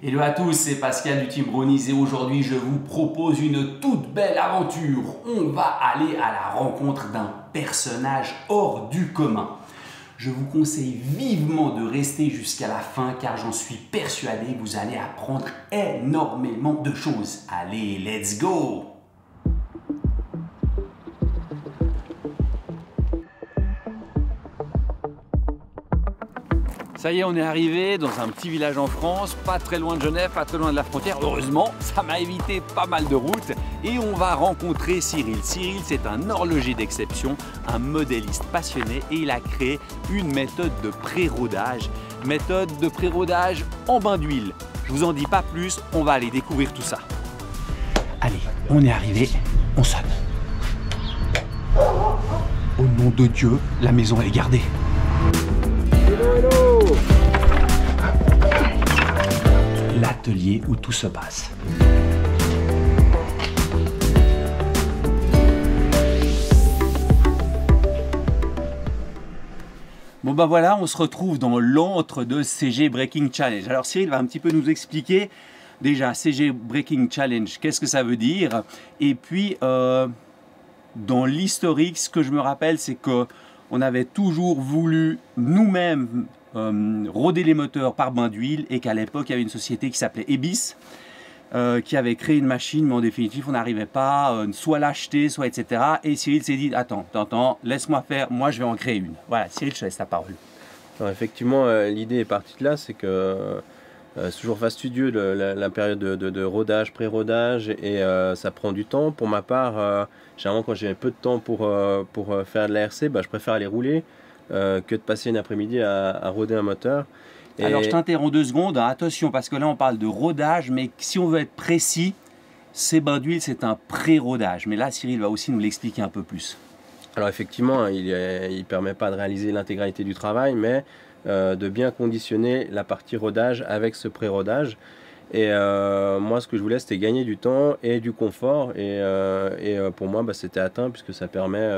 Hello à tous, c'est Pascal du Team Brownies et aujourd'hui je vous propose une toute belle aventure. On va aller à la rencontre d'un personnage hors du commun. Je vous conseille vivement de rester jusqu'à la fin car j'en suis persuadé, vous allez apprendre énormément de choses. Allez, let's go! Ça y est, on est arrivé dans un petit village en France, pas très loin de Genève, pas très loin de la frontière. Heureusement, ça m'a évité pas mal de routes et on va rencontrer Cyril. Cyril, c'est un horloger d'exception, un modéliste passionné et il a créé une méthode de pré-rodage. Méthode de pré-rodage en bain d'huile. Je vous en dis pas plus, on va aller découvrir tout ça. Allez, on est arrivé, on sonne. Au nom de Dieu, la maison est gardée. L'atelier où tout se passe. Bon ben voilà, on se retrouve dans l'antre de CG Breaking Challenge. Alors Cyril va un petit peu nous expliquer déjà CG Breaking Challenge, qu'est-ce que ça veut dire. Et puis dans l'historique, ce que je me rappelle, c'est que on avait toujours voulu nous-mêmes roder les moteurs par bain d'huile et qu'à l'époque il y avait une société qui s'appelait Ebis qui avait créé une machine, mais en définitive on n'arrivait pas soit l'acheter, soit etc. Et Cyril s'est dit attends, laisse-moi faire, moi je vais en créer une. Voilà, Cyril, je te laisse ta parole. Alors, effectivement, l'idée est partie de là, c'est que c'est toujours fastidieux la période de rodage, pré-rodage, et ça prend du temps. Pour ma part, généralement quand j'ai peu de temps pour faire de la RC, je préfère aller rouler que de passer une après-midi à roder un moteur. Et alors je t'interromps 2 secondes, attention parce que là on parle de rodage, mais si on veut être précis, ces bains d'huile c'est un pré-rodage. Mais là Cyril va aussi nous l'expliquer un peu plus. Alors effectivement, il ne permet pas de réaliser l'intégralité du travail, mais de bien conditionner la partie rodage avec ce pré-rodage. Et moi ce que je voulais c'était gagner du temps et du confort, et pour moi c'était atteint puisque ça permet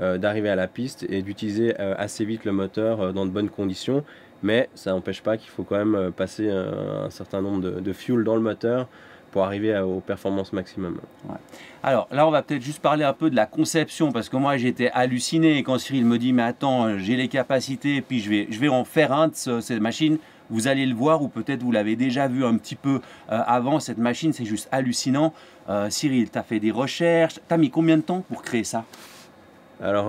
d'arriver à la piste et d'utiliser assez vite le moteur dans de bonnes conditions, mais ça n'empêche pas qu'il faut quand même passer un certain nombre de fuel dans le moteur pour arriver aux performances maximum. Ouais. Alors là on va peut-être juste parler un peu de la conception, parce que moi j'étais halluciné quand Cyril me dit mais attends, j'ai les capacités, puis je vais en faire un de cette machine. Vous allez le voir, ou peut-être vous l'avez déjà vu un petit peu avant, cette machine c'est juste hallucinant. Cyril, tu as fait des recherches, tu as mis combien de temps pour créer ça? Alors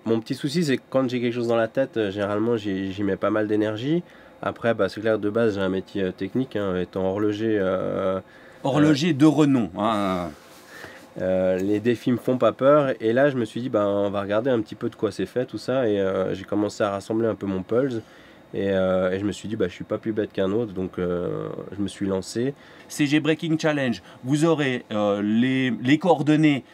mon petit souci c'est que quand j'ai quelque chose dans la tête, généralement j'y mets pas mal d'énergie. Après c'est clair, de base j'ai un métier technique, étant horloger. Horloger de renom. Hein. Les défis me font pas peur, et là je me suis dit on va regarder un petit peu de quoi c'est fait tout ça, et j'ai commencé à rassembler un peu mon pulse, et je me suis dit je suis pas plus bête qu'un autre, donc je me suis lancé. CG Breaking Challenge, vous aurez les coordonnées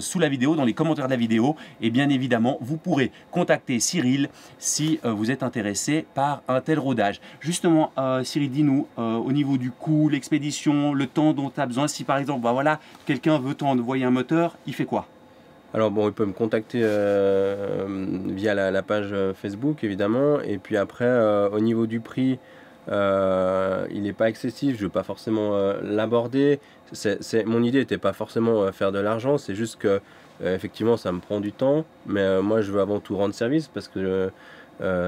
sous la vidéo, dans les commentaires de la vidéo, et bien évidemment vous pourrez contacter Cyril si vous êtes intéressé par un tel rodage. Justement Cyril, dis-nous au niveau du coût, l'expédition, le temps dont tu as besoin, si par exemple voilà, quelqu'un veut t'envoyer un moteur, il fait quoi? Alors il peut me contacter via la page Facebook évidemment, et puis après au niveau du prix, il n'est pas excessif, je ne veux pas forcément l'aborder. Mon idée n'était pas forcément faire de l'argent, c'est juste que effectivement ça me prend du temps, mais moi je veux avant tout rendre service, parce que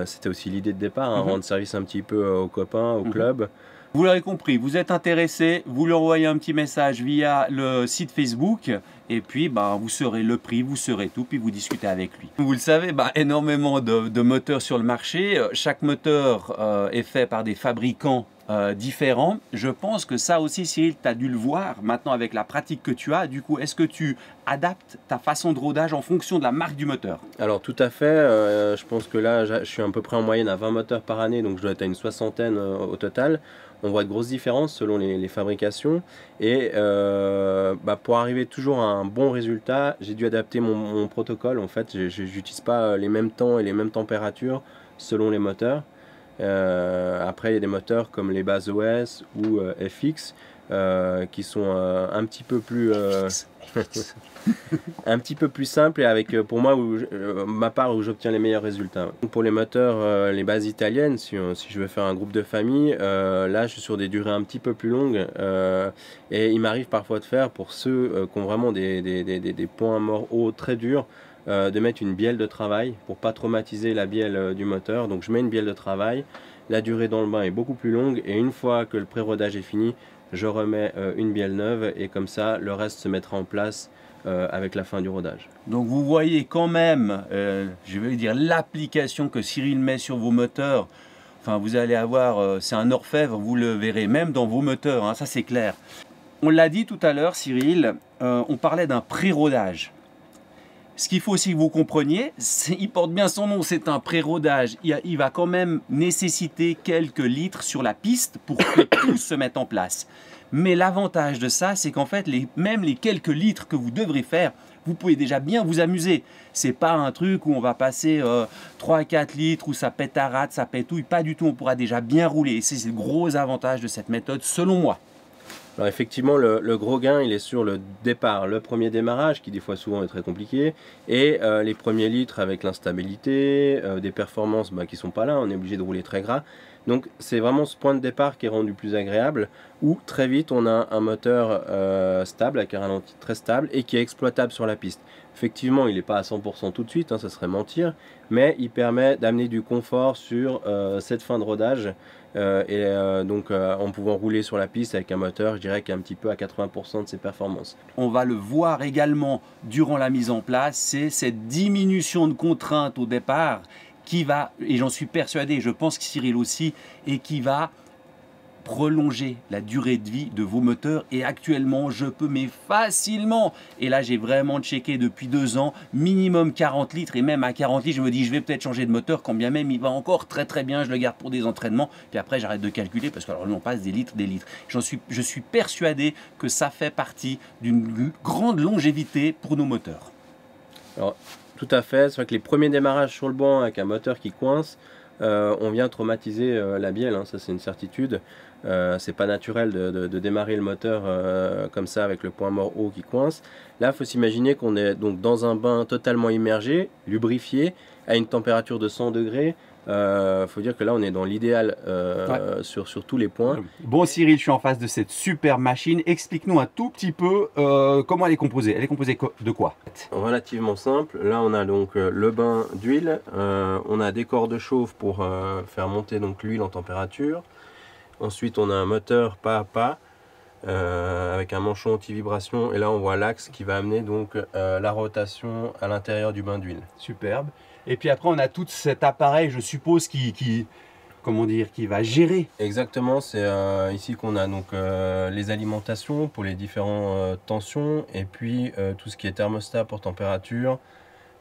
c'était aussi l'idée de départ, rendre service un petit peu aux copains, au club. Vous l'avez compris, vous êtes intéressé, vous lui envoyez un petit message via le site Facebook, et puis vous saurez le prix, vous saurez tout, puis vous discutez avec lui. Vous le savez, énormément de moteurs sur le marché. Chaque moteur est fait par des fabricants différents. Je pense que ça aussi, Cyril, tu as dû le voir maintenant avec la pratique que tu as. Du coup, est-ce que tu adaptes ta façon de rodage en fonction de la marque du moteur? Alors tout à fait, je pense que là je suis à peu près en moyenne à 20 moteurs par année, donc je dois être à une 60aine au total. On voit de grosses différences selon les fabrications, et pour arriver toujours à un bon résultat, j'ai dû adapter mon protocole. En fait, je n'utilise pas les mêmes temps et les mêmes températures selon les moteurs. Après, il y a des moteurs comme les bases OS ou FX qui sont un petit peu plus un petit peu plus simples et avec pour moi ma part où j'obtiens les meilleurs résultats. Donc pour les moteurs, les bases italiennes, si je veux faire un groupe de famille, là je suis sur des durées un petit peu plus longues et il m'arrive parfois de faire pour ceux qui ont vraiment des points morts hauts très durs. De mettre une bielle de travail pour pas traumatiser la bielle du moteur. Donc je mets une bielle de travail, la durée dans le bain est beaucoup plus longue et une fois que le pré-rodage est fini, je remets une bielle neuve et comme ça le reste se mettra en place avec la fin du rodage. Donc vous voyez quand même, je vais dire, l'application que Cyril met sur vos moteurs. Enfin, vous allez avoir, c'est un orfèvre, vous le verrez même dans vos moteurs, hein, ça c'est clair. On l'a dit tout à l'heure, Cyril, on parlait d'un pré-rodage. Ce qu'il faut aussi que vous compreniez, il porte bien son nom, c'est un pré-rodage. Il va quand même nécessiter quelques litres sur la piste pour que tout se mette en place. Mais l'avantage de ça, c'est qu'en fait, même les quelques litres que vous devrez faire, vous pouvez déjà bien vous amuser. C'est pas un truc où on va passer 3 à 4 litres, où ça pétarade, ça pétouille. Pas du tout, on pourra déjà bien rouler. Et c'est le gros avantage de cette méthode, selon moi. Alors effectivement, le gros gain, il est sur le départ, le premier démarrage, qui des fois souvent est très compliqué, et les premiers litres avec l'instabilité, des performances qui sont pas là, on est obligé de rouler très gras. Donc c'est vraiment ce point de départ qui est rendu plus agréable, où très vite on a un moteur stable, avec un ralenti très stable, et qui est exploitable sur la piste. Effectivement, il n'est pas à 100% tout de suite, hein, ça serait mentir, mais il permet d'amener du confort sur cette fin de rodage, donc en pouvant rouler sur la piste avec un moteur, je dirais qui est un petit peu à 80% de ses performances. On va le voir également durant la mise en place, c'est cette diminution de contraintes au départ qui va, et j'en suis persuadé, je pense que Cyril aussi, et qui va prolonger la durée de vie de vos moteurs. Et actuellement, je peux, mais facilement, et là j'ai vraiment checké depuis 2 ans, minimum 40 litres, et même à 40 litres, je me dis je vais peut-être changer de moteur, quand bien même il va encore très très bien, je le garde pour des entraînements, puis après j'arrête de calculer, parce que alors on passe des litres, des litres. Je suis persuadé que ça fait partie d'une grande longévité pour nos moteurs. Alors, tout à fait, c'est vrai que les premiers démarrages sur le banc avec un moteur qui coince, on vient traumatiser la bielle, hein, ça c'est une certitude. C'est pas naturel de démarrer le moteur comme ça avec le point mort haut qui coince. Là, il faut s'imaginer qu'on est donc dans un bain totalement immergé, lubrifié, à une température de 100 degrés. Faut dire que là, on est dans l'idéal sur tous les points. Bon Cyril, je suis en face de cette super machine. Explique-nous un tout petit peu comment elle est composée. Elle est composée de quoi? Relativement simple. Là, on a donc le bain d'huile. On a des cordes chauves pour faire monter donc l'huile en température. Ensuite, on a un moteur pas à pas avec un manchon anti-vibration. Et là, on voit l'axe qui va amener donc la rotation à l'intérieur du bain d'huile. Superbe. Et puis après, on a tout cet appareil, je suppose, comment dire, qui va gérer. Exactement, c'est ici qu'on a donc les alimentations pour les différentes tensions et puis tout ce qui est thermostat pour température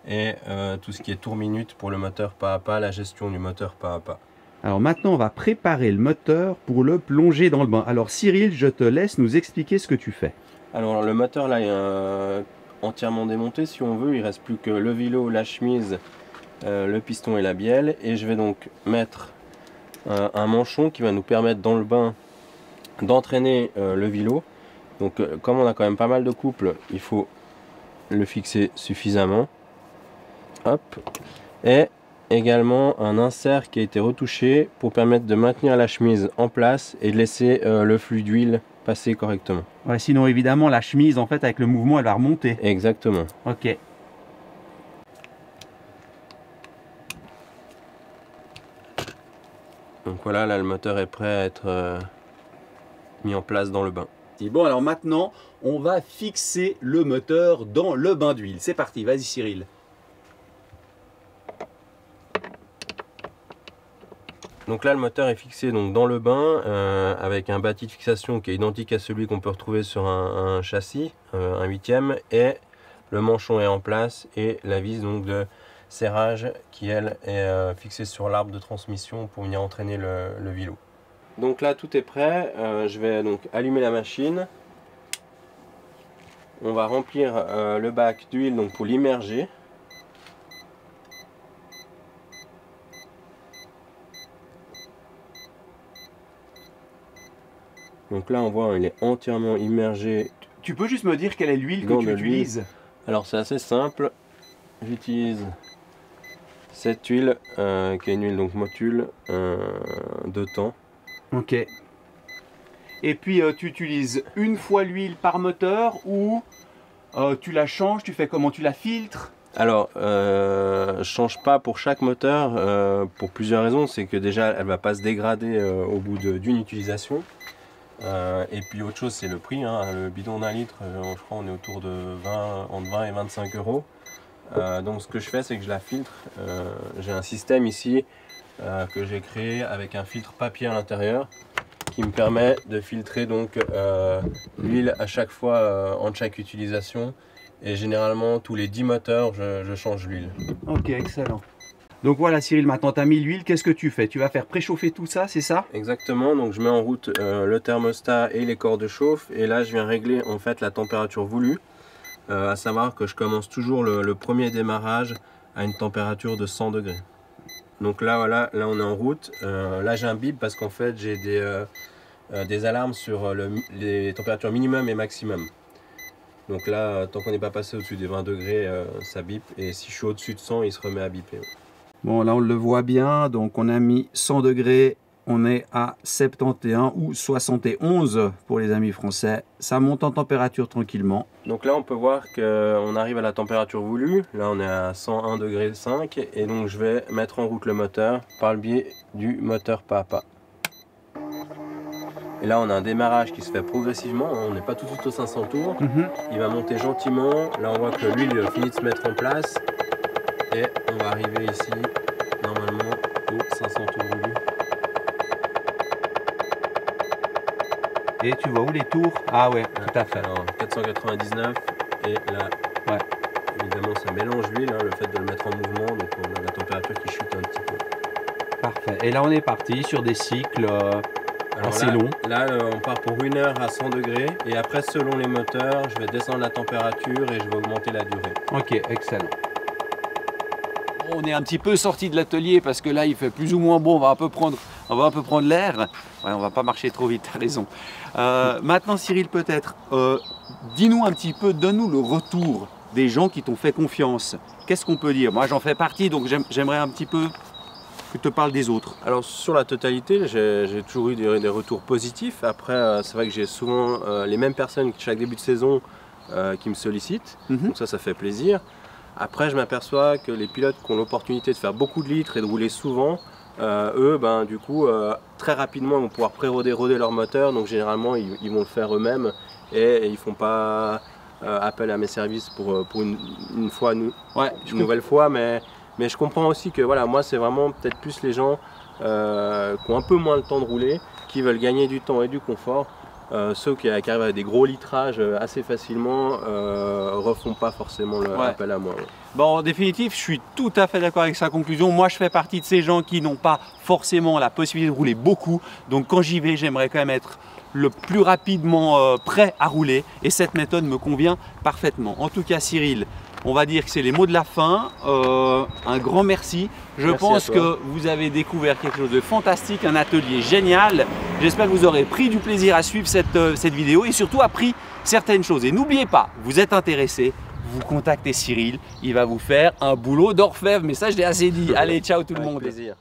et tout ce qui est tour minute pour le moteur pas à pas, la gestion du moteur pas à pas. Alors maintenant, on va préparer le moteur pour le plonger dans le bain. Alors Cyril, je te laisse nous expliquer ce que tu fais. Alors le moteur là est entièrement démonté si on veut, il reste plus que le vélo, la chemise, le piston et la bielle. Et je vais donc mettre un manchon qui va nous permettre dans le bain d'entraîner le vélo. Donc comme on a quand même pas mal de couples, il faut le fixer suffisamment. Hop. Et également un insert qui a été retouché pour permettre de maintenir la chemise en place et de laisser le flux d'huile passer correctement. Ouais, sinon évidemment la chemise en fait avec le mouvement elle va remonter. Exactement. Ok. Donc voilà, là le moteur est prêt à être mis en place dans le bain. Bon alors maintenant on va fixer le moteur dans le bain d'huile. C'est parti, vas-y Cyril. Donc là le moteur est fixé donc dans le bain avec un bâti de fixation qui est identique à celui qu'on peut retrouver sur un châssis, un 8e, et le manchon est en place et la vis donc de serrage qui elle est fixée sur l'arbre de transmission pour venir entraîner le vélo. Donc là tout est prêt, je vais donc allumer la machine. On va remplir le bac d'huile donc pour l'immerger. Donc là, on voit, il est entièrement immergé. Tu peux juste me dire quelle est l'huile que Dans tu de l'huile. utilises? Alors c'est assez simple. J'utilise cette huile qui est une huile donc Motul de temps. Ok. Et puis tu utilises une fois l'huile par moteur ou tu la changes, tu fais comment? Tu la filtres? Alors, je change pas pour chaque moteur pour plusieurs raisons. C'est que déjà, elle va pas se dégrader au bout d'une utilisation. Et puis autre chose, c'est le prix. Hein. Le bidon d'1 litre, je crois, on est autour de entre 20 et 25 euros. Donc ce que je fais, c'est que je la filtre. J'ai un système ici que j'ai créé avec un filtre papier à l'intérieur qui me permet de filtrer donc l'huile à chaque fois entre chaque utilisation. Et généralement, tous les 10 moteurs, je change l'huile. Ok, excellent. Donc voilà Cyril, maintenant tu as mis l'huile, qu'est-ce que tu fais? Tu vas faire préchauffer tout ça, c'est ça? Exactement, donc je mets en route le thermostat et les corps de chauffe. Et là, je viens régler en fait la température voulue. À savoir que je commence toujours le premier démarrage à une température de 100 degrés. Donc là, voilà, là on est en route. Là, j'ai un bip parce qu'en fait, j'ai des alarmes sur les températures minimum et maximum. Donc là, tant qu'on n'est pas passé au-dessus des 20 degrés, ça bip. Et si je suis au-dessus de 100, il se remet à biper. Bon, là on le voit bien, donc on a mis 100 degrés, on est à 71 ou 71 pour les amis français. Ça monte en température tranquillement. Donc là, on peut voir qu'on arrive à la température voulue. Là, on est à 101,5 degrés. Et donc, je vais mettre en route le moteur par le biais du moteur pas à pas. Et là, on a un démarrage qui se fait progressivement. On n'est pas tout de suite aux 500 tours. Il va monter gentiment. Là, on voit que l'huile finit de se mettre en place. Et on va arriver ici, normalement, aux 500 tours voulus. Et tu vois où les tours? Ah ouais, tout à fait. Alors, 499. Et là, ouais. Évidemment, ça mélange l'huile, hein, le fait de le mettre en mouvement. Donc, on a la température qui chute un petit peu. Parfait. Et là, on est parti sur des cycles assez longs. Là, on part pour 1 heure à 100 degrés. Et après, selon les moteurs, je vais descendre la température et je vais augmenter la durée. Ok, excellent. On est un petit peu sorti de l'atelier parce que là, il fait plus ou moins bon. On va un peu prendre l'air. Ouais, on va pas marcher trop vite, tu as raison. Maintenant, Cyril, peut-être, dis-nous un petit peu, donne-nous le retour des gens qui t'ont fait confiance. Qu'est-ce qu'on peut dire? Moi, j'en fais partie, donc j'aimerais un petit peu que tu te parles des autres. Alors, sur la totalité, j'ai toujours eu des retours positifs. Après, c'est vrai que j'ai souvent les mêmes personnes chaque début de saison qui me sollicitent. Donc ça fait plaisir. Après, je m'aperçois que les pilotes qui ont l'opportunité de faire beaucoup de litres et de rouler souvent, eux, du coup, très rapidement, ils vont pouvoir roder leur moteur. Donc, généralement, ils vont le faire eux-mêmes et ils ne font pas appel à mes services pour une nouvelle fois. Mais je comprends aussi que voilà, moi, c'est vraiment peut-être plus les gens qui ont un peu moins le temps de rouler, qui veulent gagner du temps et du confort. Ceux qui arrivent à des gros litrages assez facilement refont pas forcément l'appel à moi. Ouais. Bon, en définitive, je suis tout à fait d'accord avec sa conclusion. Moi, je fais partie de ces gens qui n'ont pas forcément la possibilité de rouler beaucoup. Donc, quand j'y vais, j'aimerais quand même être le plus rapidement prêt à rouler. Et cette méthode me convient parfaitement. En tout cas, Cyril, on va dire que c'est les mots de la fin. Un grand merci. Je pense que vous avez découvert quelque chose de fantastique, un atelier génial. J'espère que vous aurez pris du plaisir à suivre cette vidéo et surtout appris certaines choses. Et n'oubliez pas, vous êtes intéressé, vous contactez Cyril. Il va vous faire un boulot d'orfèvre. Mais ça, je l'ai assez dit. Allez, ciao tout le monde. Plaisir.